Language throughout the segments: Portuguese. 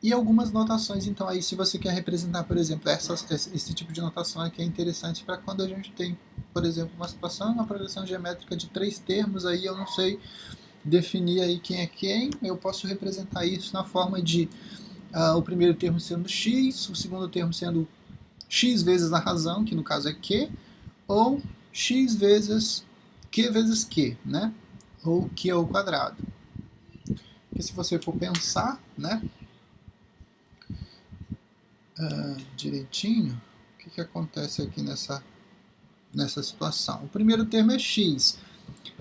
E algumas notações, então, aí se você quer representar, por exemplo, esse tipo de notação aqui é interessante para quando a gente tem, por exemplo, uma situação, uma progressão geométrica de 3 termos, aí eu não sei definir aí quem é quem, eu posso representar isso na forma de o primeiro termo sendo x, o segundo termo sendo x vezes a razão, que no caso é q, ou x vezes q, né? Ou q ao quadrado. Porque se você for pensar, né, direitinho, o que acontece aqui nessa situação? O primeiro termo é x.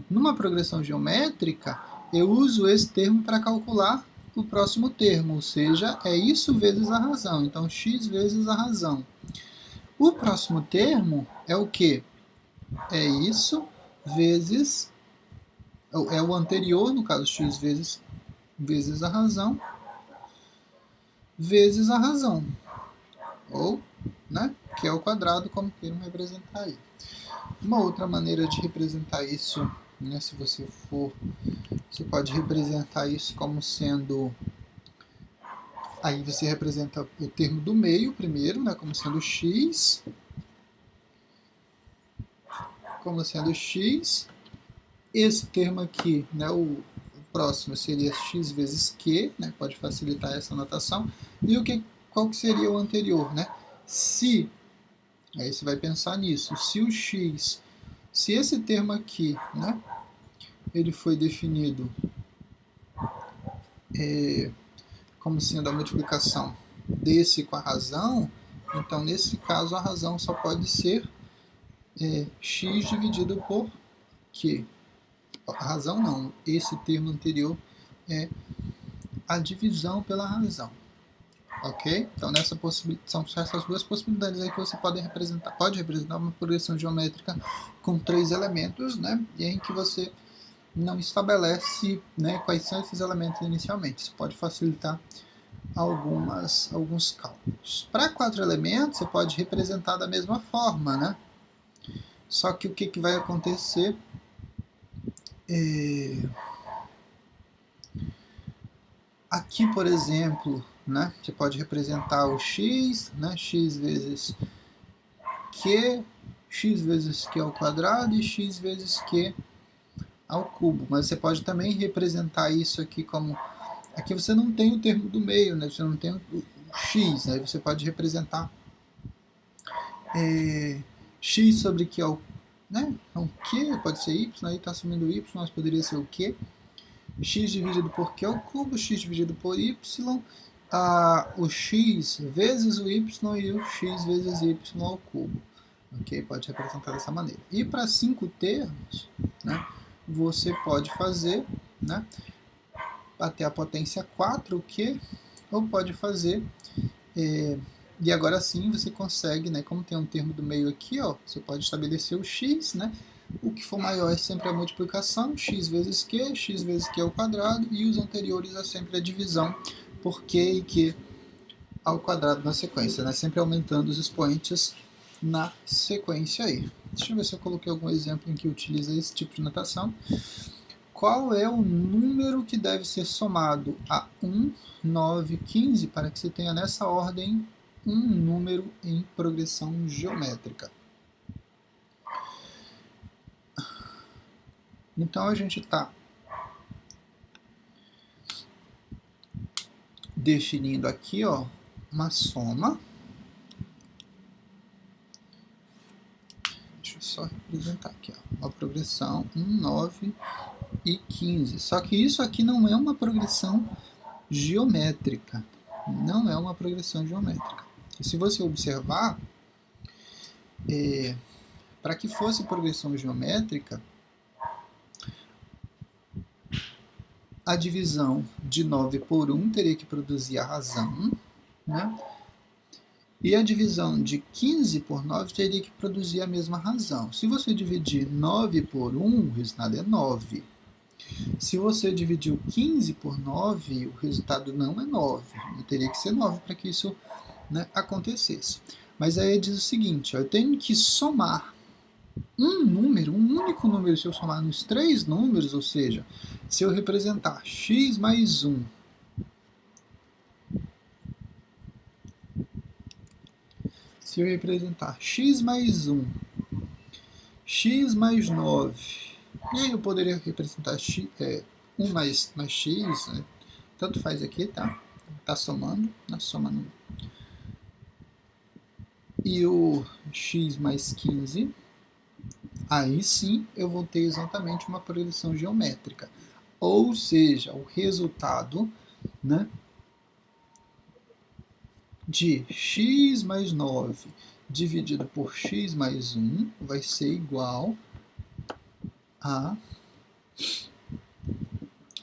Numa progressão geométrica, eu uso esse termo para calcular o próximo termo, ou seja, é isso vezes a razão. Então, x vezes a razão. O próximo termo é o quê? É isso vezes... É o anterior, no caso, x vezes a razão, vezes a razão. Ou, né, que é o quadrado, como queiram representar aí. Uma outra maneira de representar isso, né, se você for... Você pode representar isso como sendo... Aí você representa o termo do meio primeiro, né, como sendo x. Como sendo x. Esse termo aqui, né, o próximo seria x vezes q, né, pode facilitar essa notação. E qual que seria o anterior, né? Se, aí você vai pensar nisso, se o x, se esse termo aqui, né, ele foi definido como sendo a multiplicação desse com a razão, então nesse caso a razão só pode ser x dividido por q. A razão não, esse termo anterior é a divisão pela razão. Ok? Então são essas duas possibilidades aí que você pode representar uma progressão geométrica com 3 elementos, né? E em que você não estabelece, né, quais são esses elementos inicialmente. Isso pode facilitar alguns cálculos. Para 4 elementos, você pode representar da mesma forma, né? Só que o que vai acontecer aqui, por exemplo, né, você pode representar o x, né, x vezes q, x vezes q ao quadrado e x vezes q ao cubo. Mas você pode também representar isso aqui como... Aqui você não tem o termo do meio, né, você não tem o x, aí você pode representar x sobre q ao... Né, então q pode ser y, aí está assumindo y, mas poderia ser o q. X dividido por q ao cubo, x dividido por y, o x vezes o y e o x vezes y ao cubo. Ok? Pode representar dessa maneira. E para 5 termos, né, você pode fazer, né, até a potência 4 o q, ou pode fazer... e agora sim você consegue, né, como tem um termo do meio aqui, ó, você pode estabelecer o x, né, o que for maior é sempre a multiplicação, x vezes q ao quadrado, e os anteriores é sempre a divisão por q e q ao quadrado na sequência, né, sempre aumentando os expoentes na sequência aí. Deixa eu ver se eu coloquei algum exemplo em que utiliza esse tipo de notação. Qual é o número que deve ser somado a 1, 9, 15 para que você tenha nessa ordem um número em progressão geométrica? Então a gente está definindo aqui, ó, uma soma. Deixa eu só representar aqui, ó, uma progressão 1, 9 e 15. Só que isso aqui não é uma progressão geométrica. Não é uma progressão geométrica. E se você observar, para que fosse progressão geométrica, a divisão de 9 por 1 teria que produzir a razão, né? E a divisão de 15 por 9 teria que produzir a mesma razão. Se você dividir 9 por 1, o resultado é 9. Se você dividir o 15 por 9, o resultado não é 9. Teria que ser 9 para que isso, né, acontecesse. Mas aí diz o seguinte, ó, eu tenho que somar um número, um único número. Se eu somar nos 3 números, ou seja, se eu representar x mais 1 Se eu representar x mais 1, x mais 9, e aí eu poderia representar 1 mais x, né? Tanto faz aqui, tá? Tá somando, na soma no... E o x mais 15, aí sim eu vou ter exatamente uma progressão geométrica. Ou seja, o resultado, né, de x mais 9 dividido por x mais 1 vai ser igual a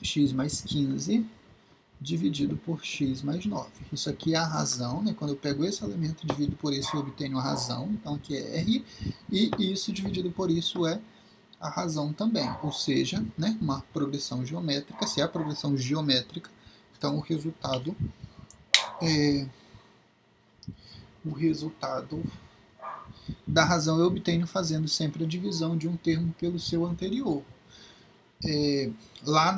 x mais 15 dividido por x mais 9. Isso aqui é a razão, né? Quando eu pego esse elemento e divido por isso, eu obtenho a razão. Então aqui é R, e isso dividido por isso é a razão também. Ou seja, né, uma progressão geométrica. Se é a progressão geométrica, então o resultado da razão eu obtenho fazendo sempre a divisão de um termo pelo seu anterior. Lá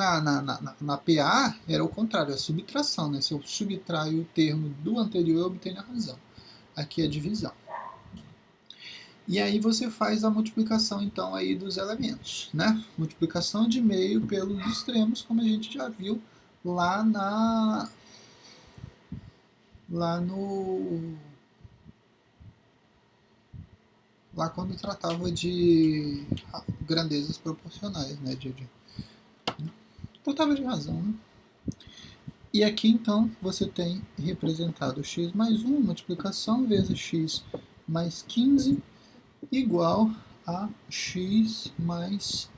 na PA era o contrário, a subtração, né? Se eu subtraio o termo do anterior, eu obtenho a razão. Aqui é a divisão. E aí você faz a multiplicação então aí dos elementos, né? Multiplicação de meio pelos extremos, como a gente já viu lá lá quando tratava de grandezas proporcionais, né? Tratava de razão, né? E aqui então você tem representado x mais 1, multiplicação vezes x mais 15, igual a x mais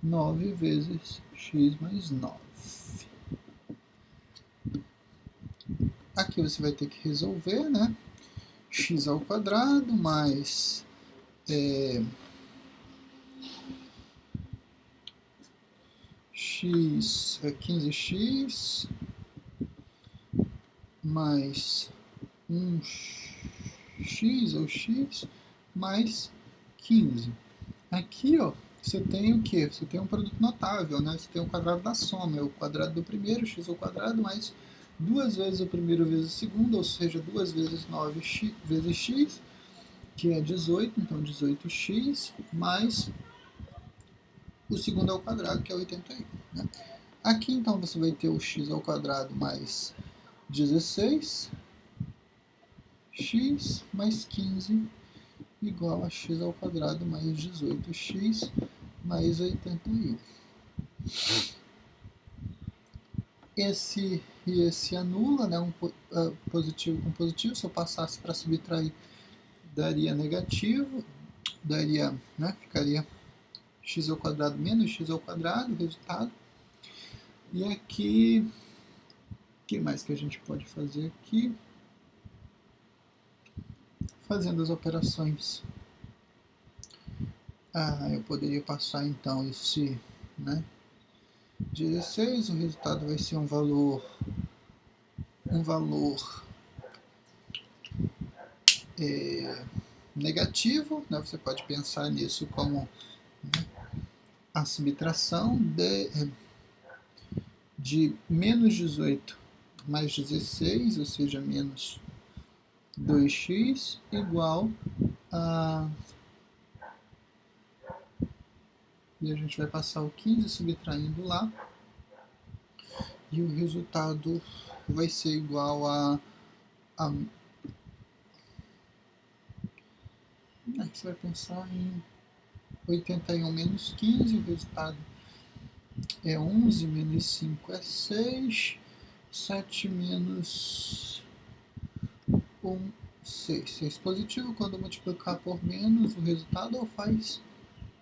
9 vezes x mais 9. Aqui você vai ter que resolver, né? X ao quadrado mais x é 15x mais 1x ou x mais 15. Aqui, ó, você tem o que? Você tem um produto notável, né? Você tem o quadrado da soma, é o quadrado do primeiro, x ao quadrado, mais 2 vezes o primeiro vezes o segundo, ou seja, 2 vezes 9x vezes x, que é 18, então 18x, mais o segundo ao quadrado, que é 81. Né? Aqui, então, você vai ter o x ao quadrado mais 16, x mais 15, igual a x ao quadrado mais 18x mais 81. Esse e esse anula, né? Positivo com positivo. Se eu passasse para subtrair, daria negativo, daria, né? Ficaria x ao quadrado menos x ao quadrado, o resultado. E aqui, o que mais que a gente pode fazer aqui? Fazendo as operações. Eu poderia passar então esse, né? 16, o resultado vai ser um valor negativo, né? Você pode pensar nisso como, né, a subtração de menos 18 mais 16, ou seja, menos 2x, igual a... E a gente vai passar o 15 subtraindo lá, e o resultado vai ser igual a você vai pensar em 81 menos 15, o resultado é 11, menos 5 é 6, 7 menos 1, 6. 6 positivo, quando multiplicar por menos, o resultado faz,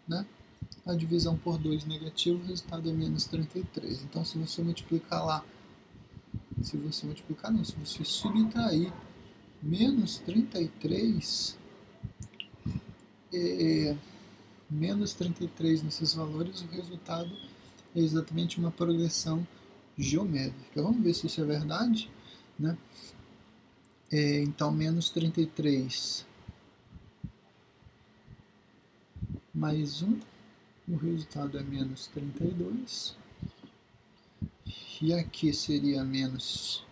né, a divisão por 2 negativo, o resultado é menos 33. Então, se você multiplicar lá, se você subtrair menos 33, menos 33 nesses valores, o resultado é exatamente uma progressão geométrica. Vamos ver se isso é verdade, né? Então, menos 33 mais 1, o resultado é menos 32. E aqui seria menos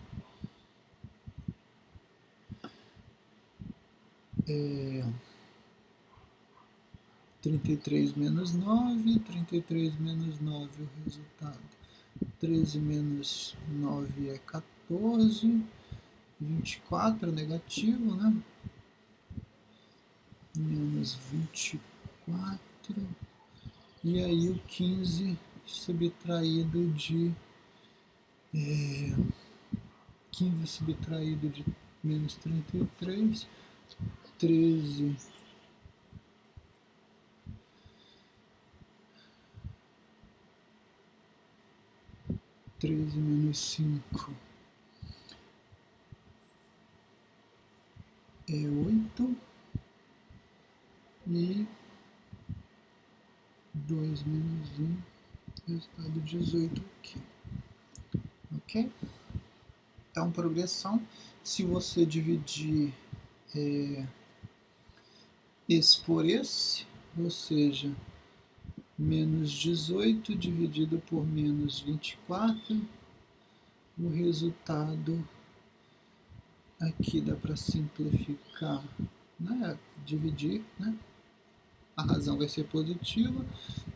33 menos 9, 33 menos 9 o resultado. 13 menos 9 é 14, 24 negativo, né? Menos 24, e aí o 15 subtraído de 15 subtraído de menos 33, 13 menos 5 é 8, e 2 menos 1, resultado 18 aqui. Ok? Então, progressão, se você dividir esse por esse, ou seja, menos 18 dividido por menos 24, o resultado aqui dá para simplificar, né? Dividir, né? A razão vai ser positiva,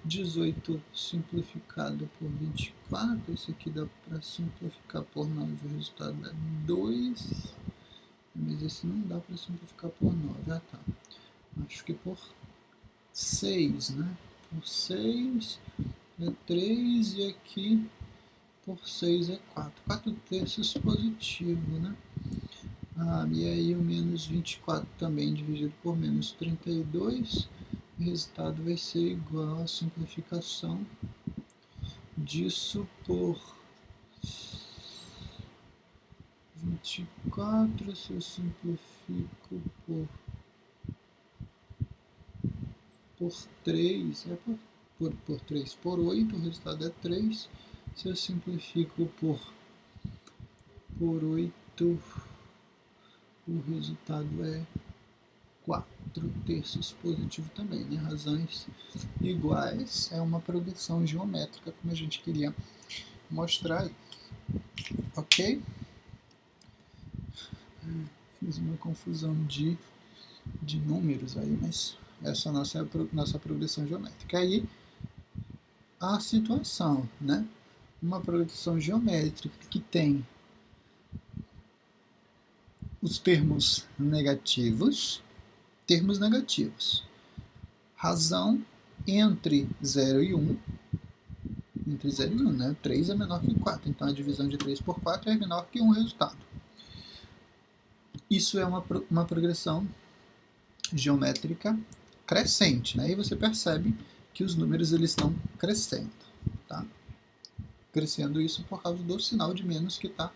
18 simplificado por 24, isso aqui dá para simplificar por 9, o resultado é 2, mas esse não dá para simplificar por 9, ah tá, acho que por 6, né? Por 6 é 3 e aqui por 6 é 4. 4 terços positivo, né? E aí o menos 24 também dividido por menos 32, o resultado vai ser igual à simplificação disso por 24, se eu simplifico por 3, por 3 por 8, o resultado é 3. Se eu simplifico por 8, o resultado é 4 terços positivo também, né? Razões iguais é uma progressão geométrica, como a gente queria mostrar aí. Ok? Fiz uma confusão de números aí, mas essa é a nossa progressão geométrica. Aí, a situação, né? Uma progressão geométrica que tem os termos negativos, razão entre 0 e 1, entre 0 e 1, né? 3 é menor que 4, então a divisão de 3 por 4 é menor que 1 resultado. Isso é uma progressão geométrica crescente, né? E você percebe que os números eles estão crescendo, tá? Crescendo isso por causa do sinal de menos que está,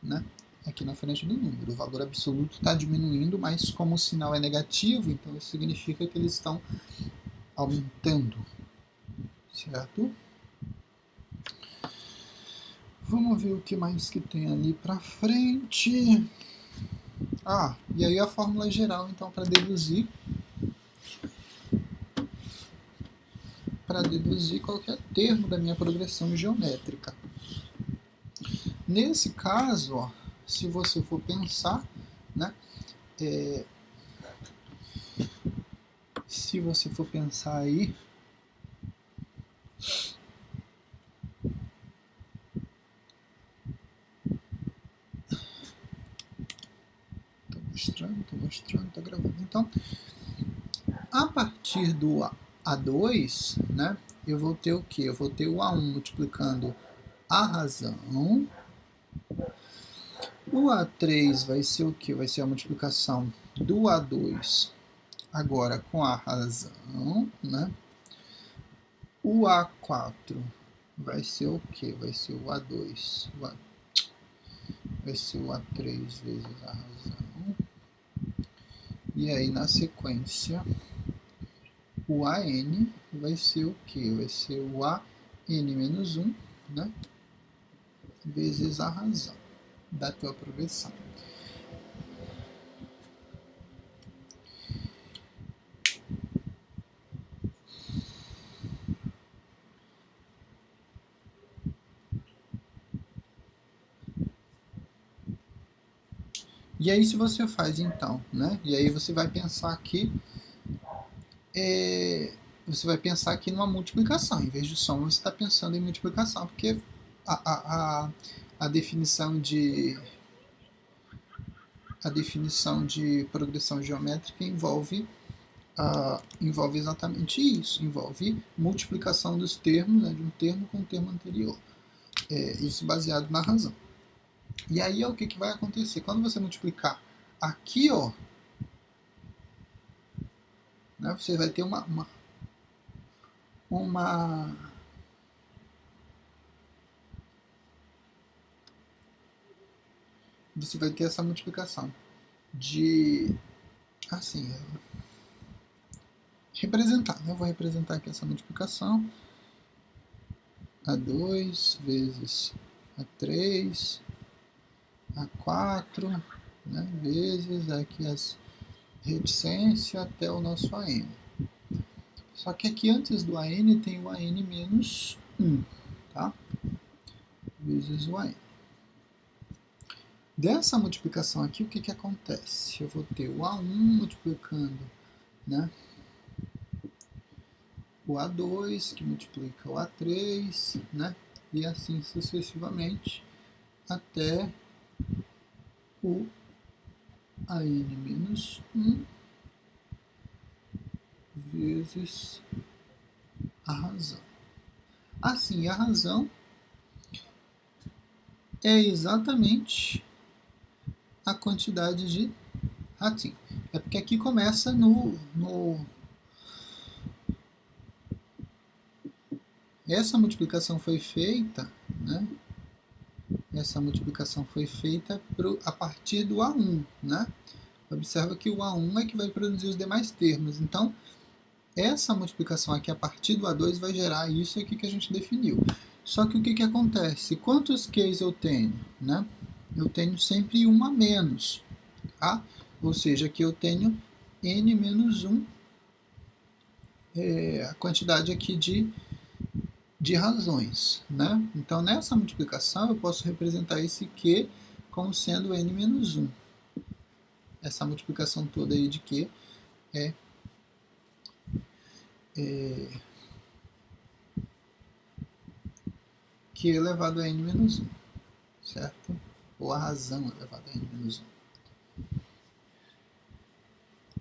né, aqui na frente do número. O valor absoluto está diminuindo, mas como o sinal é negativo, então isso significa que eles estão aumentando, certo? Vamos ver o que mais que tem ali para frente. E aí a fórmula geral, então, para deduzir qualquer termo da minha progressão geométrica. Nesse caso, ó, se você for pensar, né, se você for pensar aí, tô mostrando, tá gravando. Então, a partir do A2, né, eu vou ter o quê? Eu vou ter o A1 multiplicando a razão. O A3 vai ser o quê? Vai ser a multiplicação do A2 agora com a razão, né? O A4 vai ser o quê? Vai ser o A2, vai ser o A3 vezes a razão. E aí, na sequência, o AN vai ser o quê? Vai ser o AN menos 1, né? Vezes a razão da tua progressão. E aí se você faz então, né? E aí você vai pensar aqui, você vai pensar aqui numa multiplicação. Em vez de soma, você está pensando em multiplicação, porque a definição de progressão geométrica envolve exatamente isso, envolve multiplicação dos termos, né, de um termo com o termo anterior. Isso baseado na razão. E aí o que vai acontecer? Quando você multiplicar aqui, ó, né, você vai ter você vai ter essa multiplicação de, assim, representar, né? Eu vou representar aqui essa multiplicação, A2 vezes A3, A4, né, vezes aqui as reticências até o nosso AN. Só que aqui antes do AN tem o AN menos 1, tá? Vezes o AN. Dessa multiplicação aqui, o que acontece? Eu vou ter o A1 multiplicando, né, o A2, que multiplica o A3, né, e assim sucessivamente até o AN menos 1 vezes a razão. Assim, a razão é exatamente a quantidade de ratinho. É porque aqui começa essa multiplicação foi feita, né? Essa multiplicação foi feita a partir do A1, né? Observa que o A1 é que vai produzir os demais termos. Então, essa multiplicação aqui a partir do A2 vai gerar isso aqui que a gente definiu. Só que o que acontece? Quantos Qs eu tenho, né? Eu tenho sempre um a menos, tá? Ou seja, aqui eu tenho n menos 1, a quantidade aqui de razões, né? Então, nessa multiplicação, eu posso representar esse Q como sendo n menos 1. Essa multiplicação toda aí de Q é Q elevado a n menos 1, certo? Ou a razão elevada a n menos 1.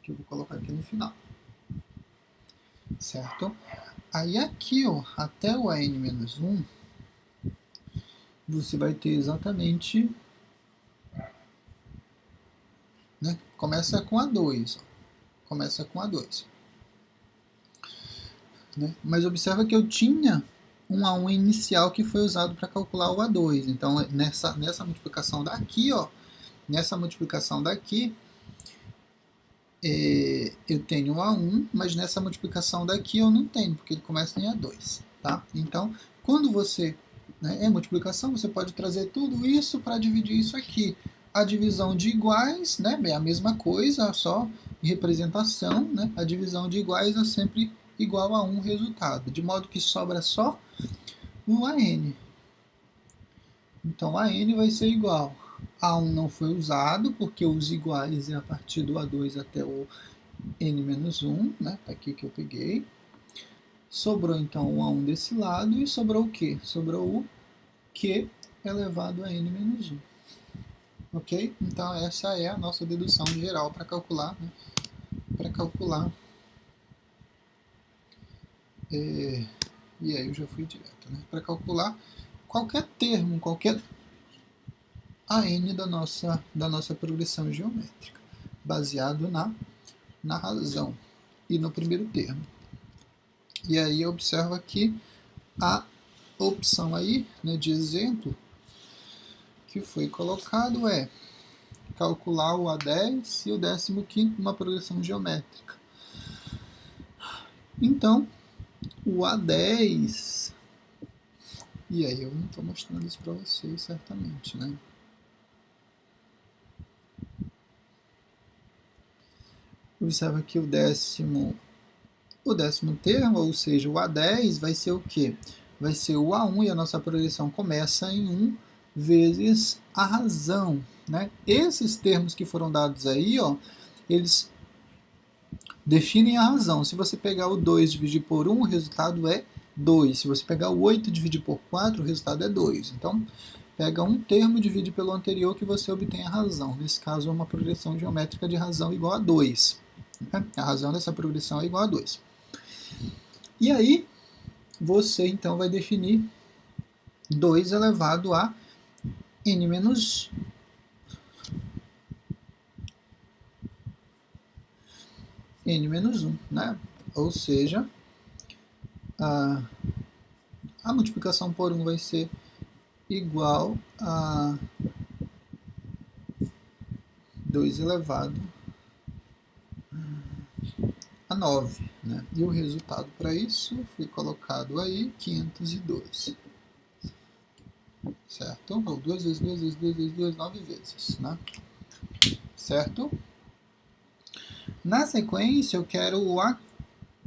Que eu vou colocar aqui no final, certo? Aí aqui, ó, até o AN menos 1, você vai ter exatamente, né? Começa com A2, ó. Começa com A2. Né? Mas observa que eu tinha um A1 inicial que foi usado para calcular o A2. Então, nessa multiplicação daqui, ó, eu tenho um A1, mas nessa multiplicação daqui eu não tenho, porque ele começa em A2. Tá? Então, quando você é multiplicação, você pode trazer tudo isso para dividir isso aqui. A divisão de iguais, né, é a mesma coisa, só representação. Né? A divisão de iguais é sempre igual a um resultado, de modo que sobra só o AN. Então, AN vai ser igual. A1 não foi usado, porque os iguais é a partir do A2 até o n-1, né? Tá aqui que eu peguei. Sobrou, então, o A1 desse lado, e sobrou o quê? Sobrou o Q elevado a n-1. Ok? Então, essa é a nossa dedução geral para calcular, né? E aí eu já fui direto, né? Para calcular qualquer termo, qualquer AN da nossa progressão geométrica, baseado na razão e no primeiro termo. E aí observa que a opção aí, né, de exemplo que foi colocado é calcular o A10 e o 15º numa progressão geométrica. Então, o A10, e aí eu não estou mostrando isso para vocês certamente, né? Observa que o décimo termo, ou seja, o A10, vai ser o quê? Vai ser o A1 e a nossa progressão começa em 1, vezes a razão, né? Esses termos que foram dados aí, ó, eles definem a razão. Se você pegar o 2 e dividir por 1, o resultado é 2. Se você pegar o 8 e dividir por 4, o resultado é 2. Então, pega um termo e divide pelo anterior que você obtém a razão. Nesse caso, é uma progressão geométrica de razão igual a 2. A razão dessa progressão é igual a 2. E aí, você então vai definir 2 elevado a n menos 1, né? Ou seja, a multiplicação por 1 vai ser igual a 2 elevado a 9, né? E o resultado para isso foi colocado aí, 502. Certo? Ou 2 vezes 2 vezes 2 vezes 2, 9 vezes, né? Certo? Na sequência, eu quero o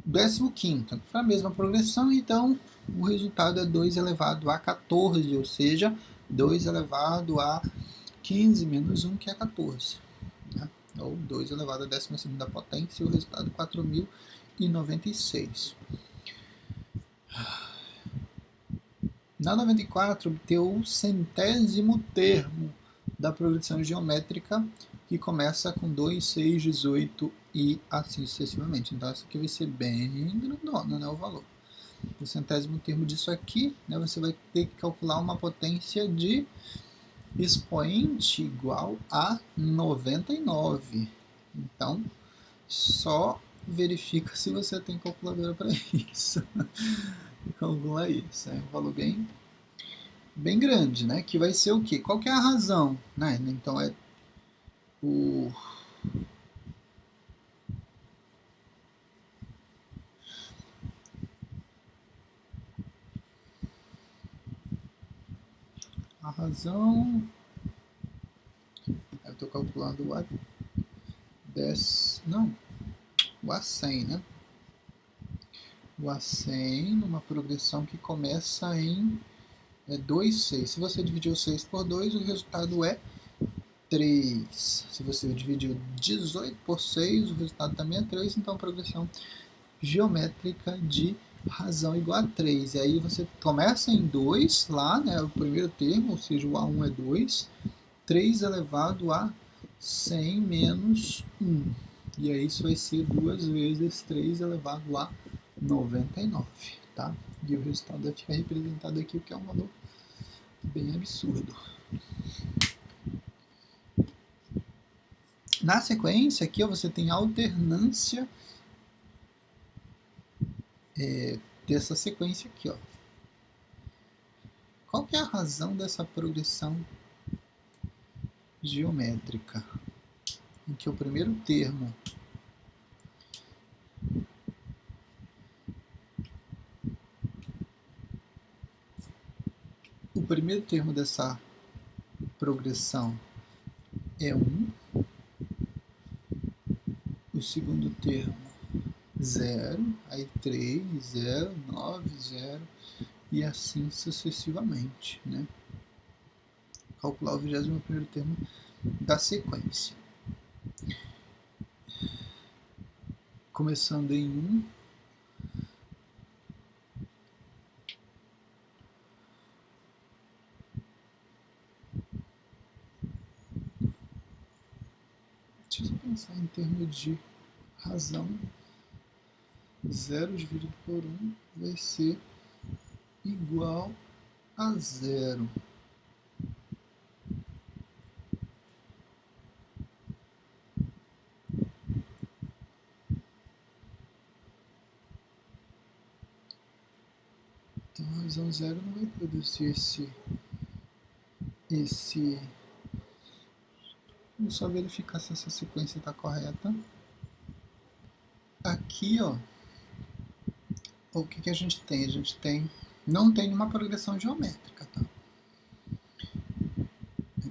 15º. Para a mesma progressão, então, o resultado é 2 elevado a 14, ou seja, 2 elevado a 15 menos 1, que é 14. Né? Ou 2 elevado a 12ª potência, e o resultado é 4.096. Na 94, obteu o 100º termo da progressão geométrica, que começa com 2, 6, 18 e assim sucessivamente. Então, essa aqui vai ser bem grandona, né, o valor. O 100º termo disso aqui, né, você vai ter que calcular uma potência de expoente igual a 99. Então, só verifica se você tem calculadora para isso. Calcula isso, é um valor bem grande, né? Que vai ser o quê? Qual que é a razão? Né? Então, é o... A razão... Eu estou calculando o A10... Não, o A100, né? O A100 numa progressão que começa em 2, 6. Se você dividir o 6 por 2, o resultado é 3. Se você dividir 18 por 6, o resultado também é 3. Então, a progressão geométrica de razão igual a 3. E aí você começa em 2 lá, né, o primeiro termo, ou seja, o A1 é 2. 3 elevado a 100 menos 1. E aí isso vai ser 2 vezes 3 elevado a 99. Tá? E o resultado vai ficar representado aqui, o que é um valor bem absurdo. Na sequência, aqui ó, você tem a alternância dessa sequência aqui. Ó. Qual que é a razão dessa progressão geométrica? Em que o primeiro termo dessa progressão é 1, o segundo termo 0, aí 3, 0, 9, 0 e assim sucessivamente, né? Calcular o 21º termo da sequência. Começando em 1, deixa eu pensar em termos de razão. 0 dividido por 1 vai ser igual a 0. Então, a razão 0 não vai produzir esse... Vamos só verificar se essa sequência está correta. Aqui, ó, o que a gente tem? A gente não tem uma progressão geométrica, tá?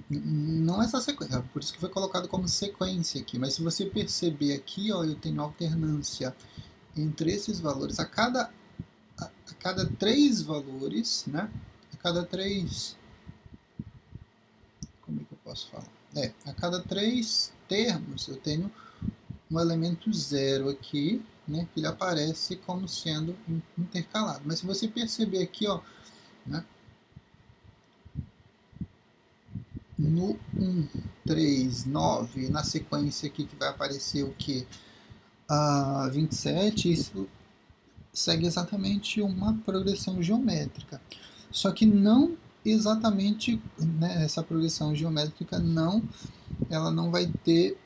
Não essa sequência, por isso que foi colocado como sequência aqui. Mas se você perceber aqui, ó, eu tenho alternância entre esses valores. A cada 3 valores, né? A cada 3 posso falar? A cada 3 termos eu tenho um elemento 0 aqui, né, que ele aparece como sendo intercalado. Mas se você perceber aqui, ó, né, no 1, 3, 9, na sequência aqui que vai aparecer o que? 27, isso segue exatamente uma progressão geométrica. Só que não exatamente, né, essa progressão geométrica ela não vai ter,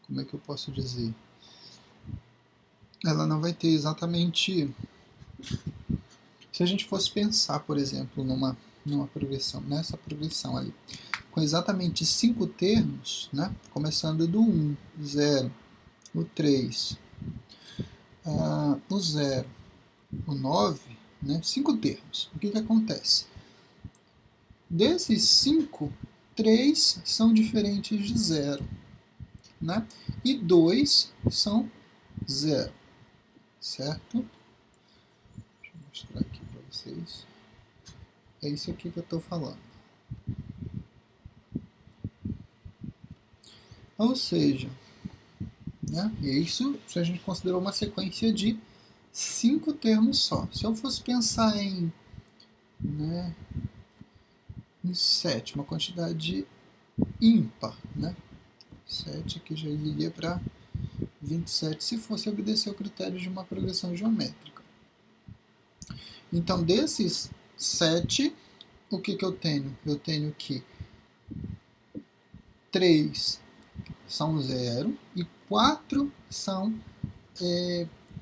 como é que eu posso dizer? Ela não vai ter exatamente, se a gente fosse pensar, por exemplo, numa progressão, nessa progressão ali, com exatamente 5 termos, né, começando do 1, 0, o 3, o 0, o 9, né, 5 termos. O que acontece? Desses 5, 3 são diferentes de 0, né? E 2 são 0, certo? Deixa eu mostrar aqui para vocês. É isso aqui que eu estou falando. Ou seja, né, isso se a gente considerou uma sequência de 5 termos só. Se eu fosse pensar em 7, uma quantidade ímpar, né? 7 aqui já iria para 27 se fosse obedecer o critério de uma progressão geométrica. Então, desses 7, o que eu tenho? Eu tenho que 3 são 0 e 4 são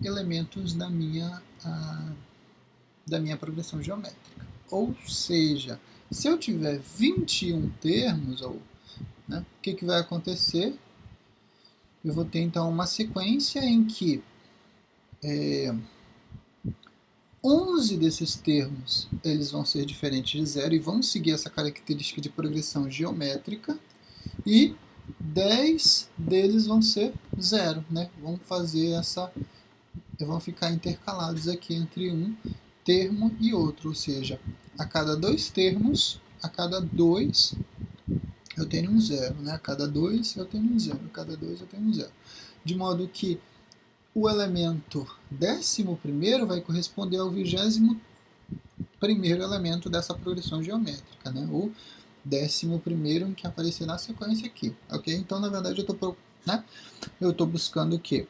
elementos da minha progressão geométrica. Ou seja, se eu tiver 21 termos, né, o que vai acontecer? Eu vou ter então uma sequência em que 11 desses termos eles vão ser diferentes de 0 e vão seguir essa característica de progressão geométrica, e 10 deles vão ser 0, né? Vão ficar intercalados aqui entre um termo e outro, ou seja, a cada 2 termos, a cada 2 eu tenho um 0, né? A cada 2 eu tenho um 0, a cada 2 eu tenho um 0. De modo que o elemento 11º vai corresponder ao 21º elemento dessa progressão geométrica, né? O 11º em que aparecer na sequência aqui, ok? Então, na verdade, eu estou buscando o quê?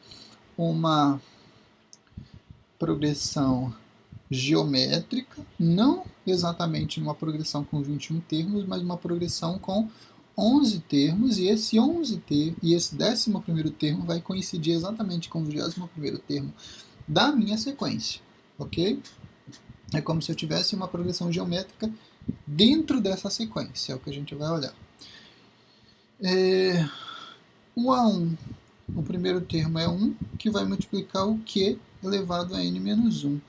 Uma progressão geométrica, não exatamente uma progressão com 21 termos, mas uma progressão com 11 termos, e esse 11º termo vai coincidir exatamente com o 21º termo da minha sequência, ok? É como se eu tivesse uma progressão geométrica dentro dessa sequência, é o que a gente vai olhar. O A1, o primeiro termo é 1, que vai multiplicar o Q elevado a n menos 1.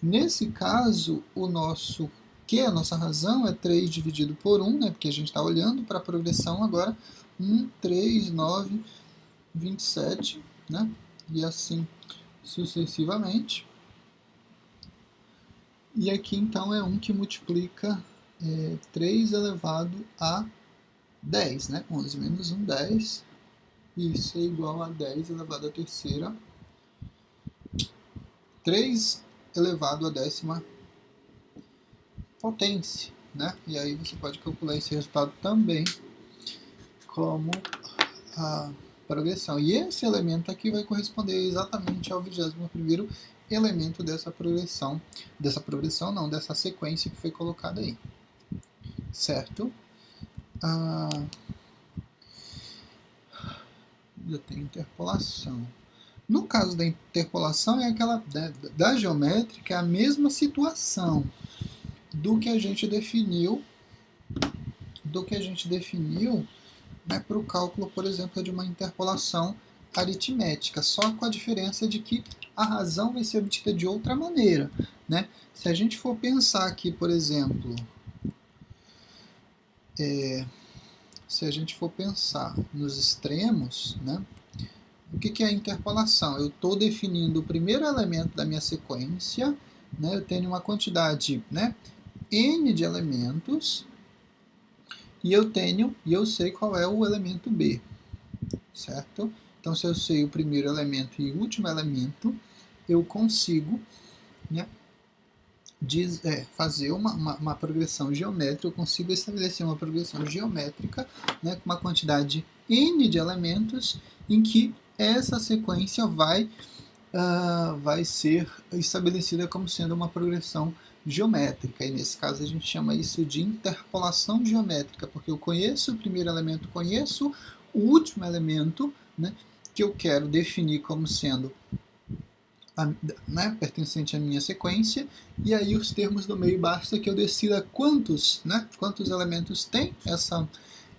Nesse caso, o nosso Q, a nossa razão, é 3 dividido por 1, né, porque a gente está olhando para a progressão agora, 1, 3, 9, 27, né, e assim sucessivamente. E aqui, então, é 1 que multiplica 3 elevado a 10, né? 11 menos 1, 10. Isso é igual a 10 elevado à terceira. 3 elevado à 10ª potência, né? E aí você pode calcular esse resultado também como a progressão. E esse elemento aqui vai corresponder exatamente ao 21º elemento dessa progressão. Dessa sequência que foi colocada aí. Certo? Já tem interpolação. No caso da interpolação, é aquela da geométrica, é a mesma situação do que a gente definiu, né, para o cálculo, por exemplo, de uma interpolação aritmética, só com a diferença de que a razão vai ser obtida de outra maneira, né? Se a gente for pensar aqui, por exemplo, se a gente for pensar nos extremos, né, o que é a interpolação? Eu estou definindo o primeiro elemento da minha sequência, né, eu tenho uma quantidade, né, n de elementos, e eu sei qual é o elemento B, certo? Então, se eu sei o primeiro elemento e o último elemento, eu consigo, né, fazer uma progressão geométrica, eu consigo estabelecer uma progressão geométrica, né, com uma quantidade n de elementos, em que essa sequência vai ser estabelecida como sendo uma progressão geométrica. E nesse caso a gente chama isso de interpolação geométrica, porque eu conheço o primeiro elemento, conheço o último elemento, né, que eu quero definir como sendo pertencente à minha sequência, e aí os termos do meio basta que eu decida quantos elementos tem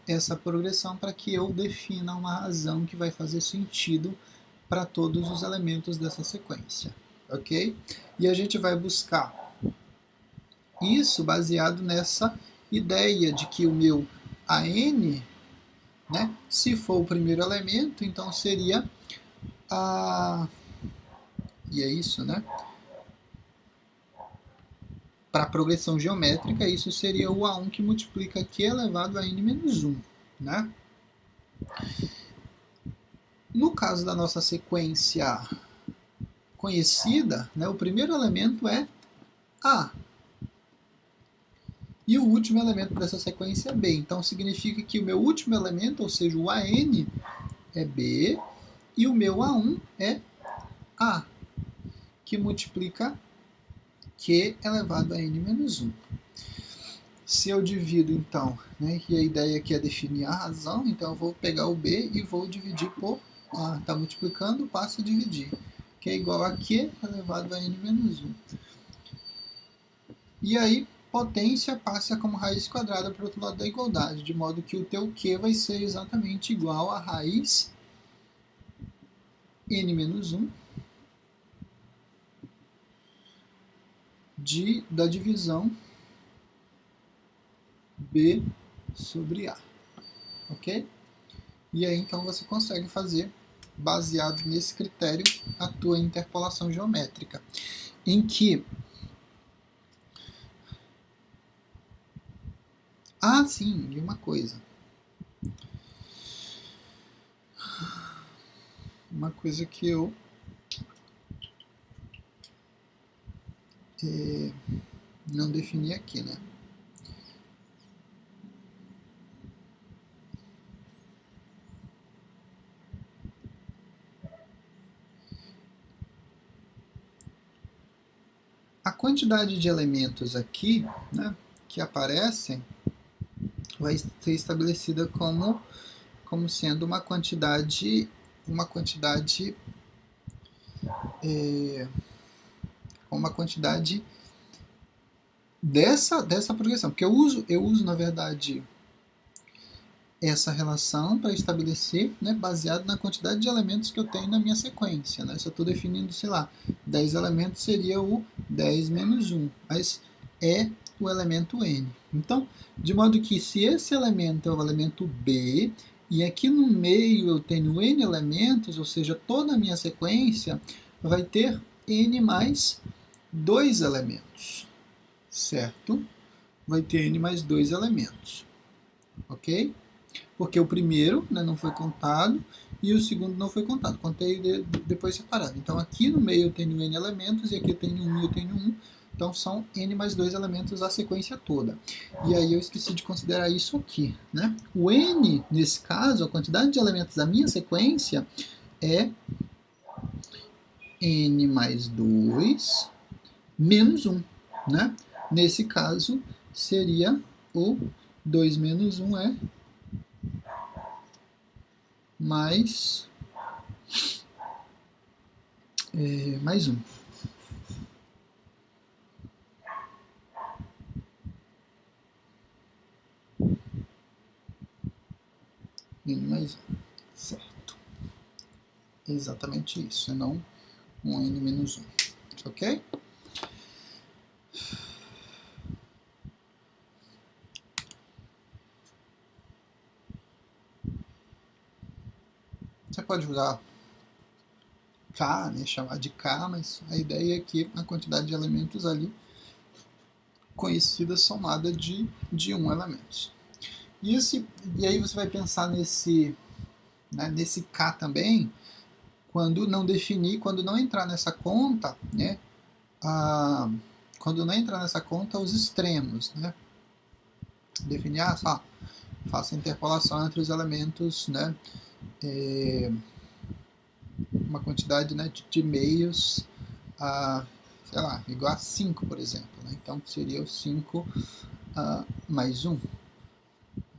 essa progressão para que eu defina uma razão que vai fazer sentido para todos os elementos dessa sequência, ok? E a gente vai buscar isso baseado nessa ideia de que o meu AN, né, se for o primeiro elemento, então seria e é isso, né? Para a progressão geométrica, isso seria o A1 que multiplica Q elevado a N menos 1, né? No caso da nossa sequência conhecida, né, o primeiro elemento é A. E o último elemento dessa sequência é B. Então, significa que o meu último elemento, ou seja, o AN, é B, e o meu A1 é A, que multiplica Q elevado a N menos 1. Se eu divido, então, né, e a ideia aqui é definir a razão, então eu vou pegar o B e vou dividir por A. Está multiplicando, passo a dividir, que é igual a Q elevado a N menos 1. E aí, potência passa como raiz quadrada para o outro lado da igualdade, de modo que o teu Q vai ser exatamente igual a raiz N menos 1 da divisão B sobre A, ok? E aí então você consegue fazer, baseado nesse critério, a tua interpolação geométrica, em que sim, e uma coisa que eu não defini aqui, né? A quantidade de elementos aqui, né, que aparecem vai ser estabelecida como sendo uma quantidade dessa progressão, porque eu uso na verdade essa relação para estabelecer, né, baseado na quantidade de elementos que eu tenho na minha sequência, né? Se eu estou definindo, sei lá, 10 elementos, seria o 10 menos 1, mas é o elemento n. Então, de modo que se esse elemento é o elemento B, e aqui no meio eu tenho n elementos, ou seja, toda a minha sequência vai ter n mais 2 elementos, certo? Vai ter n mais 2 elementos, ok? Porque o primeiro, né, não foi contado e o segundo não foi contado. Contei depois separado. Então aqui no meio eu tenho n elementos e aqui eu tenho 1 e eu tenho 1. Então são n mais 2 elementos a sequência toda. E aí eu esqueci de considerar isso aqui, né? O n, nesse caso, a quantidade de elementos da minha sequência é n mais 2 menos 1, né? Nesse caso seria o 2 menos 1 é mais 1. N mais 1. Certo. Exatamente isso, e não um N menos 1. Ok? Você pode usar K, né, chamar de K, mas a ideia é que a quantidade de elementos ali conhecida somada de 1 elementos. E aí você vai pensar nesse, né, nesse K também, quando não definir, quando não entrar nessa conta, né, quando não entrar nessa conta os extremos, né, definir, faça a interpolação entre os elementos, né, uma quantidade, né, de meios, sei lá, igual a 5, por exemplo, né, então seria o 5 mais 1,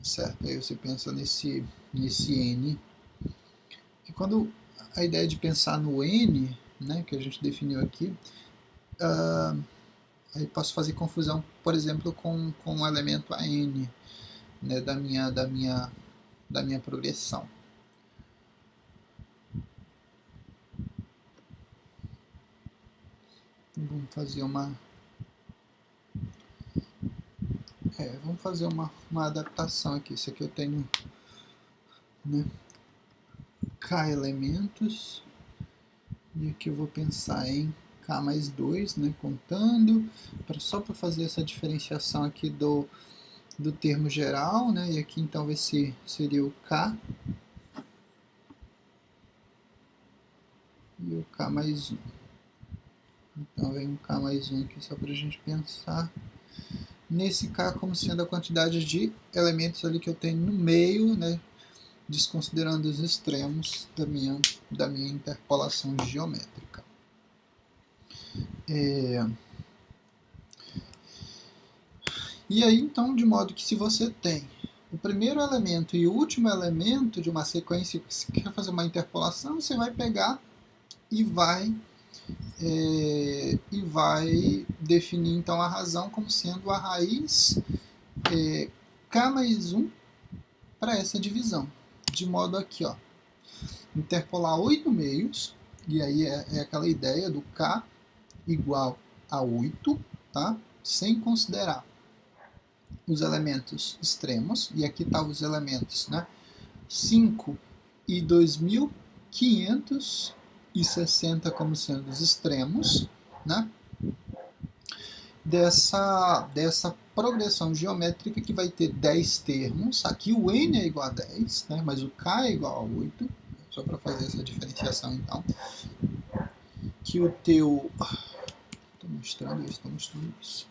certo? Aí você pensa nesse N, e quando a ideia de pensar no N, né, que a gente definiu aqui, aí posso fazer confusão, por exemplo, com o elemento AN, né, da minha progressão. Vamos fazer uma adaptação aqui. Isso aqui eu tenho, né, K elementos, e aqui eu vou pensar em K mais 2, né, contando, só para fazer essa diferenciação aqui do termo geral, né, e aqui então seria o K e o K mais 1. Então vem um K mais 1 aqui só para a gente pensar nesse K como sendo a quantidade de elementos ali que eu tenho no meio, né, desconsiderando os extremos da minha interpolação geométrica. E aí, então, de modo que se você tem o primeiro elemento e o último elemento de uma sequência que você quer fazer uma interpolação, você vai pegar e vai definir então a razão como sendo a raiz K mais 1 para essa divisão. De modo aqui, ó, interpolar 8 meios, e aí é aquela ideia do K igual a 8, tá? Sem considerar os elementos extremos, e aqui estão os elementos, né? 5 e 2560 como sendo os extremos, né? Dessa progressão geométrica que vai ter 10 termos. Aqui o N é igual a 10, né? Mas o K é igual a 8, só para fazer essa diferenciação então. Que o teu... Estou mostrando isso.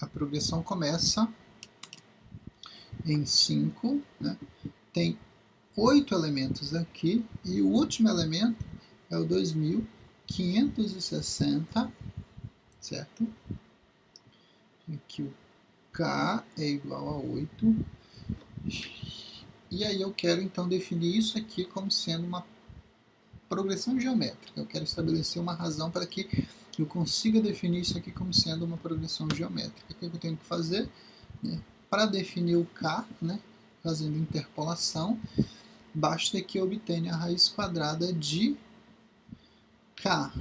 A progressão começa em 5, né? Tem 8 elementos aqui, e o último elemento é o 2560, certo? Aqui o K é igual a 8. E aí eu quero então definir isso aqui como sendo uma progressão geométrica. Eu quero estabelecer uma razão para que eu consiga definir isso aqui como sendo uma progressão geométrica. O que eu tenho que fazer? Né? Para definir o K, né, fazendo interpolação, basta que eu obtenha a raiz quadrada de K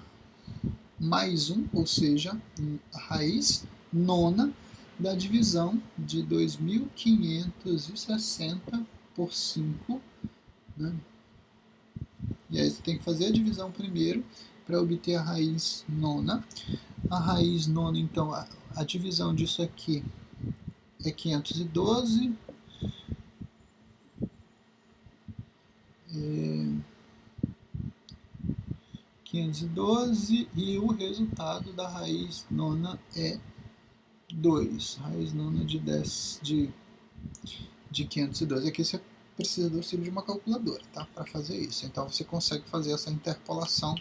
mais 1, ou seja, a raiz nona da divisão de 2560 por 5, né? E aí você tem que fazer a divisão primeiro para obter a raiz nona. A raiz nona, então, a divisão disso aqui é 512. 512, e o resultado da raiz nona é 2. Raiz nona de 512. Aqui você precisa do auxílio de uma calculadora, tá? Para fazer isso. Então você consegue fazer essa interpolação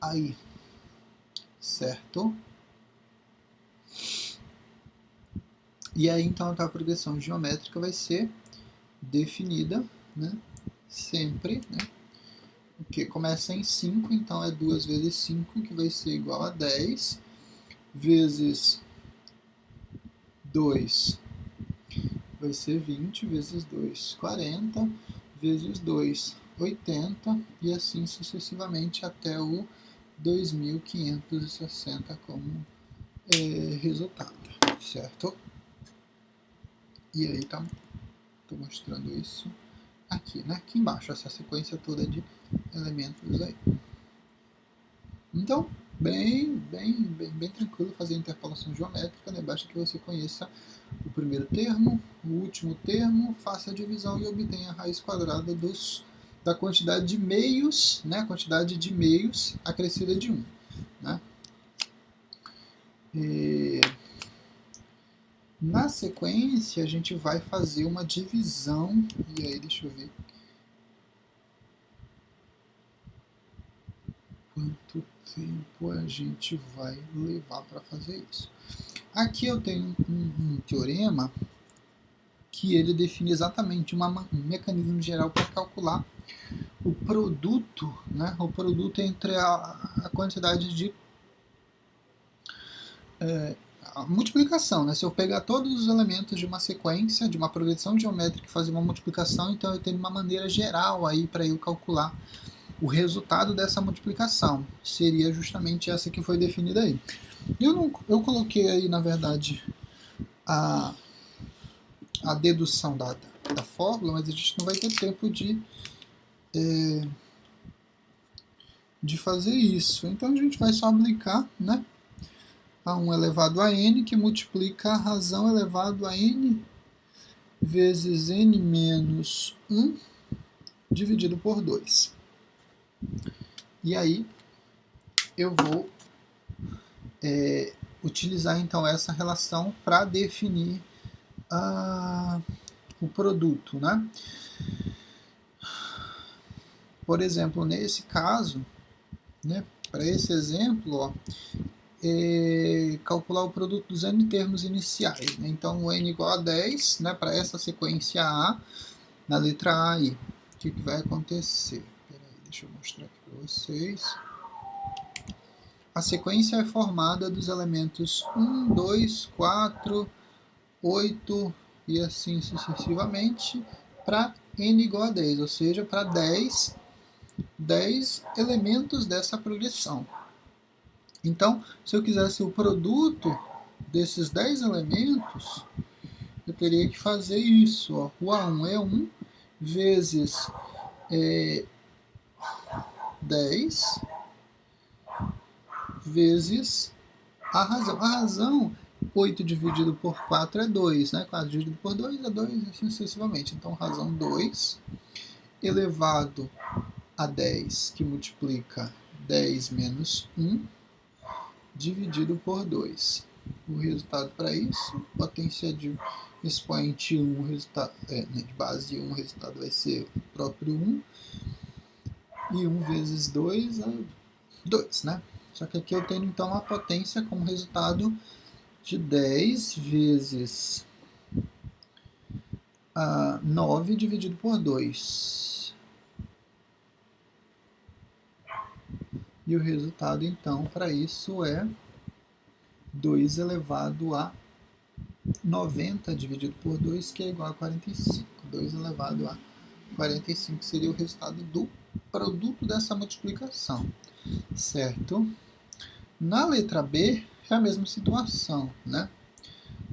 aí, certo? E aí então a progressão geométrica vai ser definida, né? Sempre, né? Porque começa em 5, então é 2 vezes 5, que vai ser igual a 10, vezes 2 vai ser 20, vezes 2, 40, vezes 2, 80, e assim sucessivamente até o 2560 como resultado, certo? E aí estou mostrando isso aqui, né? Aqui embaixo, essa sequência toda de elementos aí. Então, bem tranquilo fazer interpolação geométrica, né? Basta que você conheça o primeiro termo, o último termo, faça a divisão e obtenha a raiz quadrada da quantidade de meios, né? A quantidade de meios acrescida de 1. Né? Na sequência, a gente vai fazer uma divisão, e aí deixa eu ver quanto tempo a gente vai levar para fazer isso. Aqui eu tenho um teorema que ele define exatamente um mecanismo geral para calcular o produto, né? O produto entre a quantidade de a multiplicação, né? Se eu pegar todos os elementos de uma sequência, de uma progressão geométrica e fazer uma multiplicação, então eu tenho uma maneira geral aí para eu calcular o resultado dessa multiplicação. Seria justamente essa que foi definida aí. Eu coloquei aí, na verdade, a dedução da fórmula, mas a gente não vai ter tempo de fazer isso. Então a gente vai só aplicar, né? A 1 elevado a n, que multiplica a razão elevado a n vezes n menos 1 dividido por 2. E aí eu vou utilizar então essa relação para definir o produto, né? Por exemplo, nesse caso, né, para esse exemplo, ó, calcular o produto dos n termos iniciais. Né? Então, o n igual a 10, né, para essa sequência A, na letra A aí. O que vai acontecer? Peraí, deixa eu mostrar aqui para vocês. A sequência é formada dos elementos 1, 2, 4, 8 e assim sucessivamente para n igual a 10, ou seja, para 10 elementos dessa progressão. Então, se eu quisesse o produto desses 10 elementos, eu teria que fazer isso. Ó. O A1 é 1 vezes 10 vezes a razão. A razão, 8 dividido por 4 é 2. Né? 4 dividido por 2 é 2, assim sucessivamente. Então, razão 2 elevado a 10, que multiplica 10 menos 1, dividido por 2. O resultado para isso, potência de expoente 1, resultado, de base 1, o resultado vai ser o próprio 1. E 1 vezes 2 é 2, né? Só que aqui eu tenho então a potência como resultado de 10 vezes 9 dividido por 2. E o resultado, então, para isso é 2 elevado a 90 dividido por 2, que é igual a 45. 2 elevado a 45 seria o resultado do produto dessa multiplicação, certo? Na letra B, é a mesma situação, né?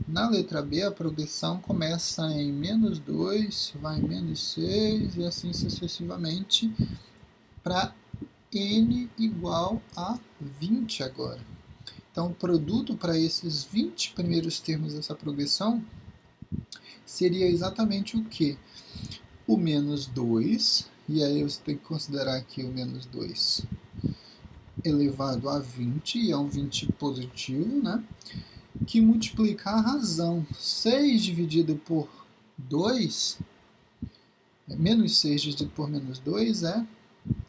Na letra B, a progressão começa em menos 2, vai em menos 6 e assim sucessivamente para n igual a 20 agora. Então, o produto para esses 20 primeiros termos dessa progressão seria exatamente o quê? O menos 2, e aí você tem que considerar aqui o menos 2 elevado a 20, e é um 20 positivo, né? Que multiplica a razão. 6 dividido por 2, menos 6 dividido por menos 2 é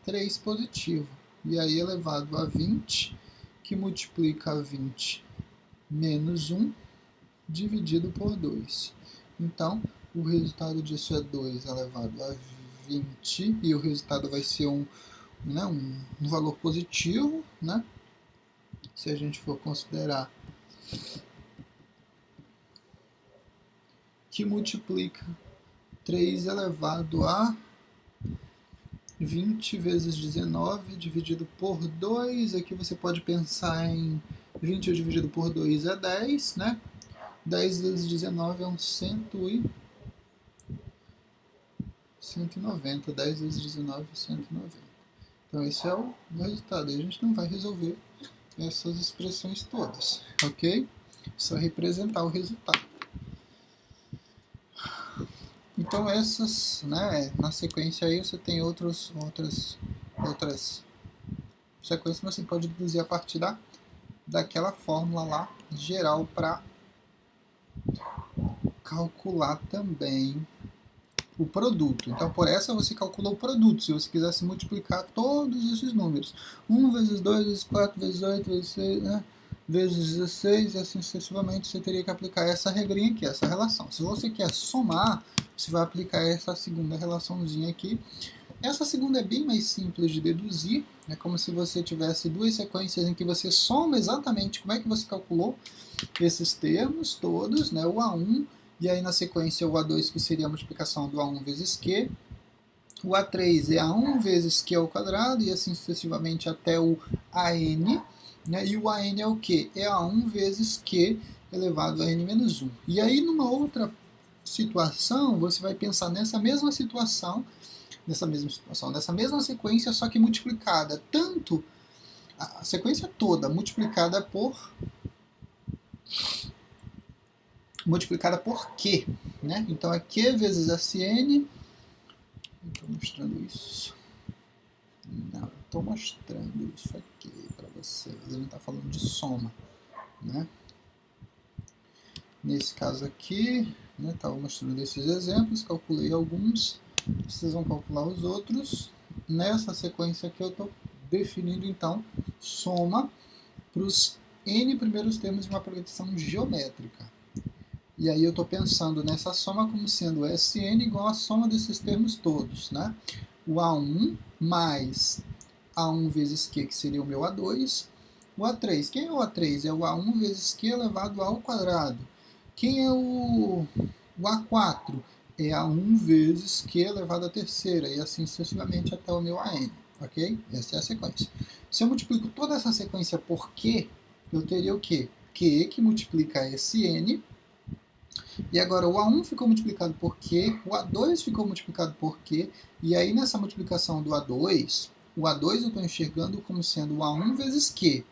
3 positivo. E aí elevado a 20, que multiplica 20 menos 1 dividido por 2. Então, o resultado disso é 2 elevado a 20, e o resultado vai ser um valor positivo, né? Se a gente for considerar que multiplica 3 elevado a 20 vezes 19 dividido por 2. Aqui você pode pensar em 20 dividido por 2 é 10, né? 10 vezes 19 é um 120 190. 10 vezes 19 é 190. Então esse é o resultado. E a gente não vai resolver essas expressões todas, ok? Só representar o resultado. Então essas, né, na sequência aí você tem outras sequências, mas você pode deduzir a partir daquela fórmula lá geral para calcular também o produto. Então, por essa você calculou o produto. Se você quisesse multiplicar todos esses números, 1 vezes 2 vezes 4 vezes 8 vezes 6, né, vezes 16 e assim sucessivamente, você teria que aplicar essa regrinha aqui, essa relação. Se você quer somar, você vai aplicar essa segunda relaçãozinha aqui. Essa segunda é bem mais simples de deduzir. É como se você tivesse duas sequências em que você soma exatamente como é que você calculou esses termos todos, né, o A1, e aí na sequência o A2, que seria a multiplicação do A1 vezes Q. O A3 é A1 vezes Q ao quadrado, e assim sucessivamente até o AN. Né, e o AN é o quê? É A1 vezes Q elevado a N menos 1. E aí numa outra situação, você vai pensar nessa mesma situação, nessa mesma sequência, só que multiplicada tanto a sequência toda multiplicada por Q, né? Então é Q vezes SN. Estou mostrando isso. Não, estou mostrando isso aqui para vocês. Ele está falando de soma, né? Nesse caso aqui, né, estava mostrando esses exemplos, calculei alguns, vocês vão calcular os outros. Nessa sequência aqui eu estou definindo, então, soma para os N primeiros termos de uma progressão geométrica. E aí eu estou pensando nessa soma como sendo Sn igual a soma desses termos todos, né? O A1 mais A1 vezes Q, que seria o meu A2. O A3, quem é o A3? É o A1 vezes Q elevado ao quadrado. Quem é o A4? É A1 vezes Q elevado à terceira, e assim sucessivamente até o meu AN, ok? Essa é a sequência. Se eu multiplico toda essa sequência por Q, eu teria o quê? Q que multiplica Sn, e agora o A1 ficou multiplicado por Q, o A2 ficou multiplicado por Q, e aí nessa multiplicação do A2, o A2 eu estou enxergando como sendo o A1 vezes Q.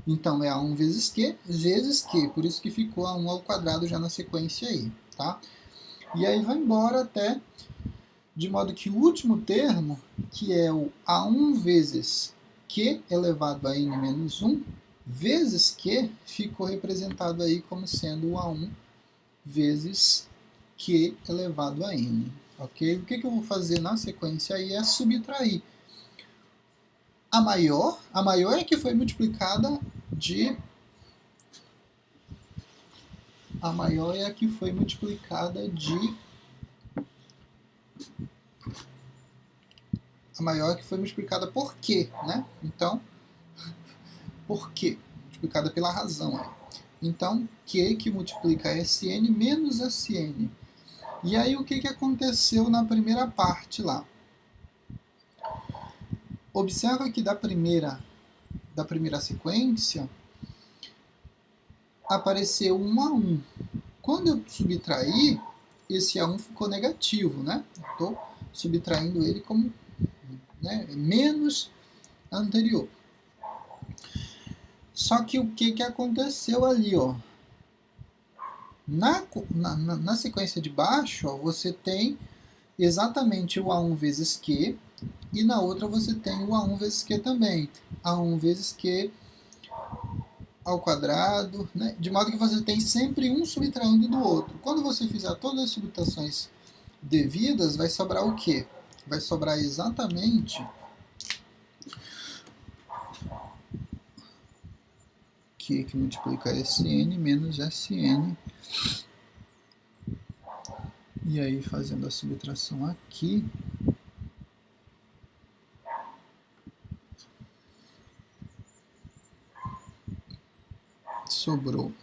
Então é A1 vezes Q vezes Q, por isso que ficou A1 ao quadrado já na sequência aí, tá? E aí vai embora até, de modo que o último termo, que é o A1 vezes Q elevado a N menos 1, vezes Q, ficou representado aí como sendo o A1 vezes Q elevado a N. Ok? O que eu vou fazer na sequência aí é subtrair a maior é que foi multiplicada de... A maior é a que foi multiplicada de... A maior é que foi multiplicada por Q, né? Então, por Q? Multiplicada pela razão aí. Então, Q que multiplica Sn menos Sn. E aí o que aconteceu na primeira parte lá? Observa que da primeira sequência apareceu um A1. Quando eu subtrair, esse A1 ficou negativo, né? Estou subtraindo ele como, né, menos anterior. Só que o que aconteceu ali, ó? Na sequência de baixo, ó, você tem exatamente o A1 vezes Q, e na outra você tem o A1 vezes Q também. A1 vezes Q ao quadrado, né? De modo que você tem sempre um subtraindo do outro. Quando você fizer todas as subtrações devidas, vai sobrar o quê? Vai sobrar exatamente Q que multiplica Sn menos Sn. E aí, fazendo a subtração aqui, sobrou.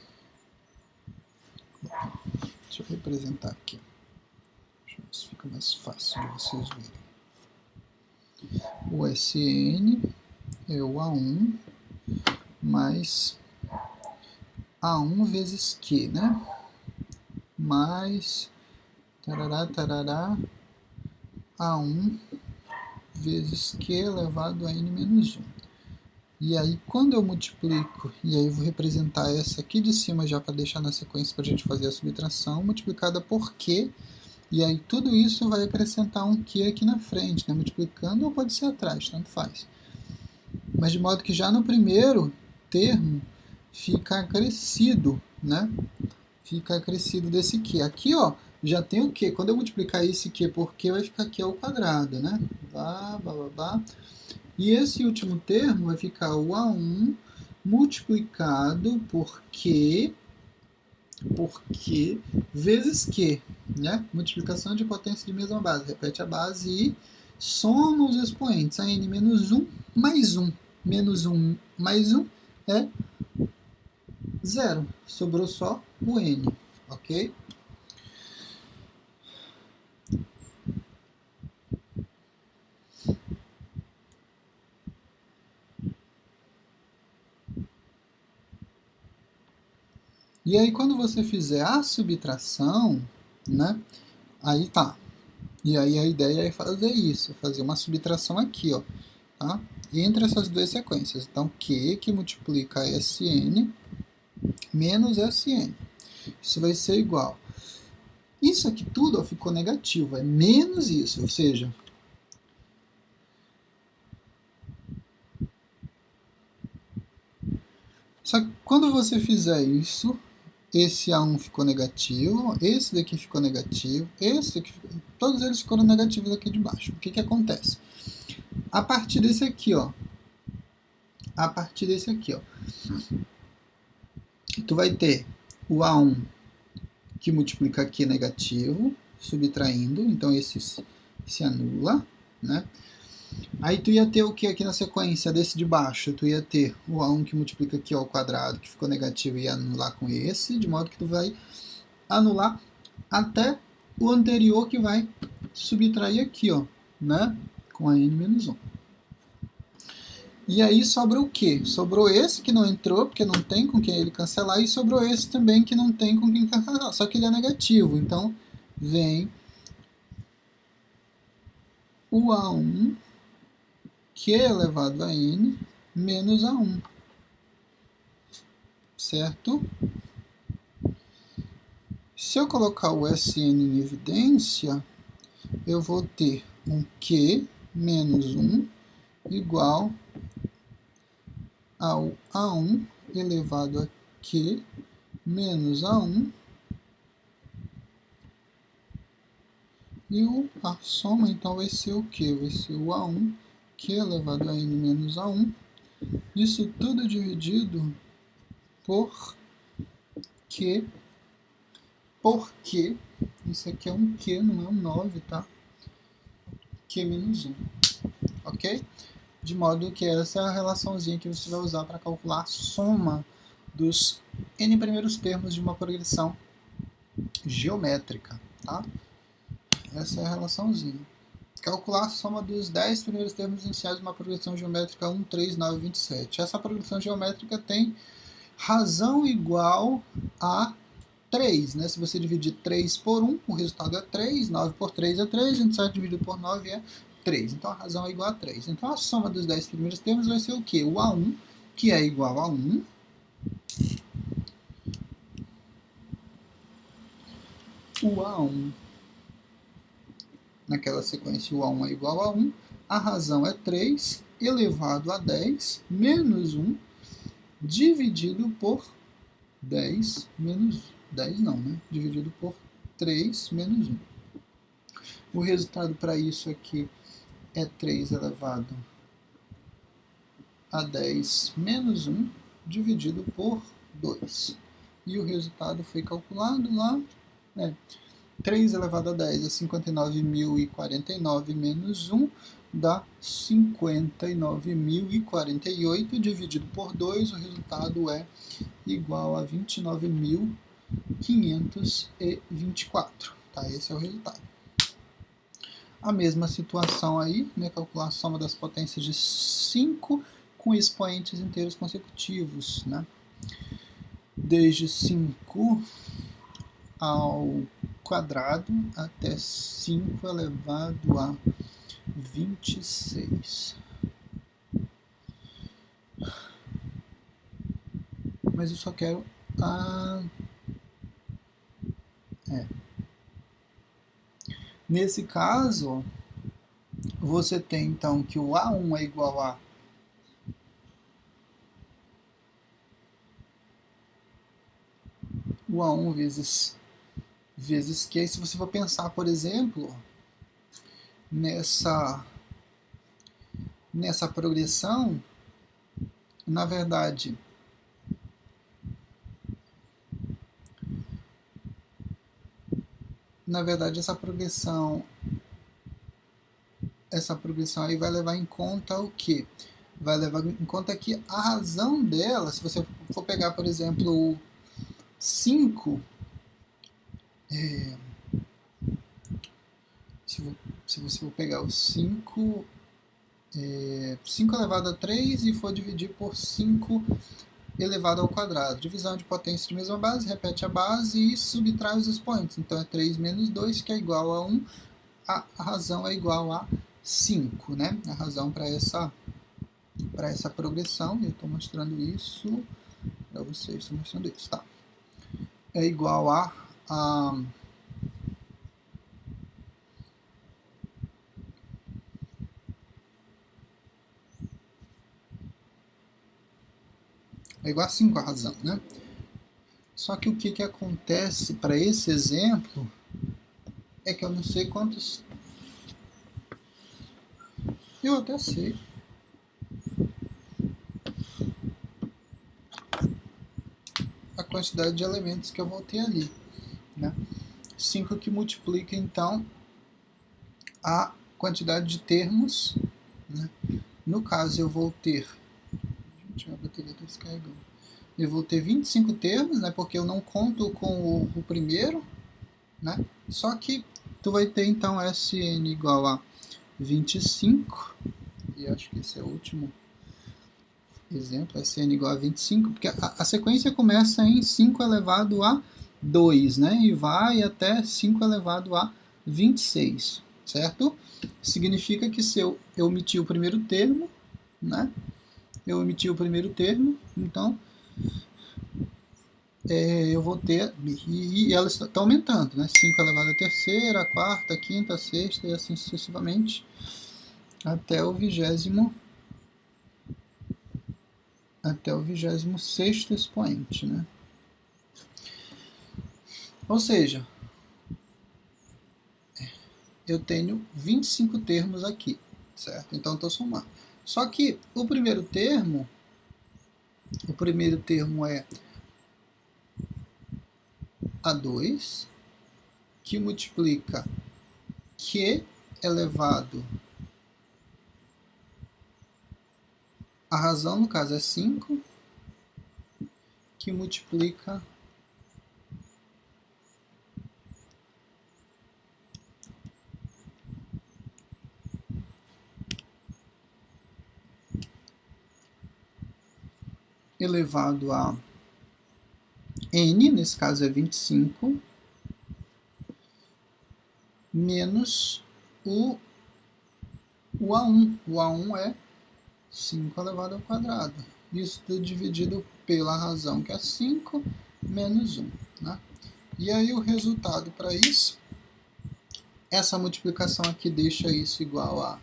Deixa eu representar aqui. Deixa eu ver se fica mais fácil de vocês verem. O Sn é o A1 mais A1 vezes Q, né? Mais tarará, A1 vezes Q elevado a N menos 1. E aí, quando eu multiplico, e aí eu vou representar essa aqui de cima já para deixar na sequência para a gente fazer a subtração, multiplicada por Q, e aí tudo isso vai acrescentar um Q aqui na frente, né? Multiplicando ou pode ser atrás, tanto faz. Mas de modo que já no primeiro termo fica acrescido, né? Fica acrescido desse Q. Aqui, ó, já tem o Q. Quando eu multiplicar esse Q por Q, vai ficar Q ao quadrado, né? E esse último termo vai ficar o A1 multiplicado por Q vezes Q, né? Multiplicação de potência de mesma base. Repete a base e soma os expoentes. A N menos 1 mais 1. Menos 1 mais 1 é 0. Sobrou só o N, ok? E aí, quando você fizer a subtração, né? Aí tá. E aí a ideia é fazer isso, fazer uma subtração aqui, ó, tá? Entre essas duas sequências. Então, Q que multiplica Sn menos Sn. Isso vai ser igual. Isso aqui tudo ó, ficou negativo, é menos isso, ou seja, só que quando você fizer isso, esse A1 ficou negativo, esse daqui ficou negativo, esse daqui ficou... todos eles ficaram negativos aqui de baixo. O que que acontece? A partir desse aqui, ó, tu vai ter o A1 que multiplica aqui negativo, subtraindo, então esse se anula, né? Aí tu ia ter o que aqui na sequência desse de baixo? Tu ia ter o A1 que multiplica aqui ao quadrado, que ficou negativo, e ia anular com esse, de modo que tu vai anular até o anterior que vai subtrair aqui, ó, né? Com a N menos 1. E aí sobra o quê? Sobrou esse que não entrou, porque não tem com quem ele cancelar, e sobrou esse também que não tem com quem cancelar, só que ele é negativo. Então, vem o A1, que é elevado a N, menos A1. Certo? Se eu colocar o Sn em evidência, eu vou ter um Q menos 1 igual ao A1 elevado a Q menos A1, e a soma então vai ser o quê? Vai ser o A1 Q elevado a N menos A1, isso tudo dividido por Q, porque isso aqui é um Q, não é um 9, tá? Q menos 1, ok? De modo que essa é a relaçãozinha que você vai usar para calcular a soma dos n primeiros termos de uma progressão geométrica, tá? Essa é a relaçãozinha. Calcular a soma dos 10 primeiros termos iniciais de uma progressão geométrica 1, 3, 9, 27. Essa progressão geométrica tem razão igual a 3, né? Se você dividir 3 por 1, o resultado é 3, 9 por 3 é 3, 27 dividido por 9 é 3. Então a razão é igual a 3. Então a soma dos 10 primeiros termos vai ser o quê? O A1, que é igual a 1, o A1, naquela sequência o A1 é igual a 1, a razão é 3 elevado a 10 menos 1 dividido por 10 menos 10 não, né? Dividido por 3 menos 1. O resultado para isso aqui é 3 elevado a 10 menos 1 dividido por 2. E o resultado foi calculado lá, 3 elevado a 10 é 59.049 menos 1, dá 59.048 dividido por 2, o resultado é igual a 29.524. Tá? Esse é o resultado. A mesma situação aí, né? Calcular a soma das potências de 5 com expoentes inteiros consecutivos, né? Desde 5 ao quadrado até 5 elevado a 26. Mas eu só quero a... Nesse caso, você tem então que o A1 é igual a o A1 vezes Q. E se você for pensar, por exemplo, nessa progressão, na verdade, essa progressão aí vai levar em conta o quê? Vai levar em conta que a razão dela, se você for pegar, por exemplo, o 5, se você for pegar o 5, 5 elevado a 3 e for dividir por 5 elevado ao quadrado. Divisão de potência de mesma base, repete a base e subtrai os expoentes. Então é 3 menos 2, que é igual a 1. A razão é igual a 5, né? A razão para essa progressão, eu estou mostrando isso para vocês, estou mostrando isso, tá? É igual a é igual a 5 a razão, né? Só que o que acontece para esse exemplo é que eu não sei quantos... Eu até sei. A quantidade de elementos que eu vou ter ali, né? 5 que multiplica, então, a quantidade de termos, né? No caso, eu vou ter... Gente, minha bateria está descarregando. Eu vou ter 25 termos, né? Porque eu não conto com o primeiro, né? Só que tu vai ter, então, Sn igual a 25, e acho que esse é o último exemplo, Sn igual a 25, porque a sequência começa em 5 elevado a 2, né? E vai até 5 elevado a 26, certo? Significa que se eu omitir o primeiro termo, né? Eu omiti o primeiro termo, então eu vou ter, e ela está aumentando, né? 5 elevado a terceira, a quarta, a quinta, a sexta e assim sucessivamente até o 26º expoente, né? Ou seja, eu tenho 25 termos aqui, certo? Então estou somando. Só que o primeiro termo é A2, que multiplica Q elevado, a razão no caso é 5, que multiplica elevado a n, nesse caso é 25, menos o A1. O A1 é 5 elevado ao quadrado. Isso tudo dividido pela razão, que é 5, menos 1. Né? E aí o resultado para isso, essa multiplicação aqui deixa isso igual a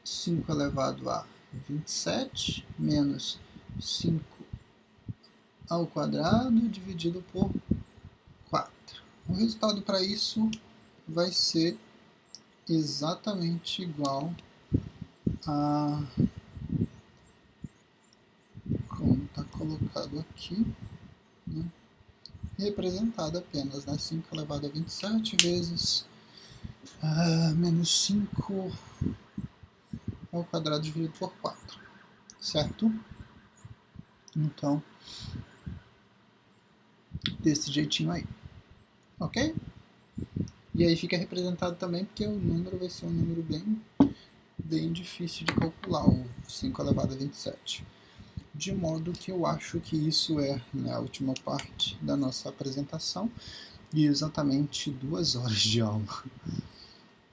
5 elevado a 27, menos 5 ao quadrado, dividido por 4. O resultado para isso vai ser exatamente igual a... como está colocado aqui, né? Representado apenas, né? 5 elevado a 27 vezes menos 5 ao quadrado dividido por 4, certo? Então, desse jeitinho aí, ok? E aí fica representado também porque o número vai ser um número bem difícil de calcular, o 5 elevado a 27. De modo que eu acho que isso é, né, a última parte da nossa apresentação. E exatamente 2 horas de aula.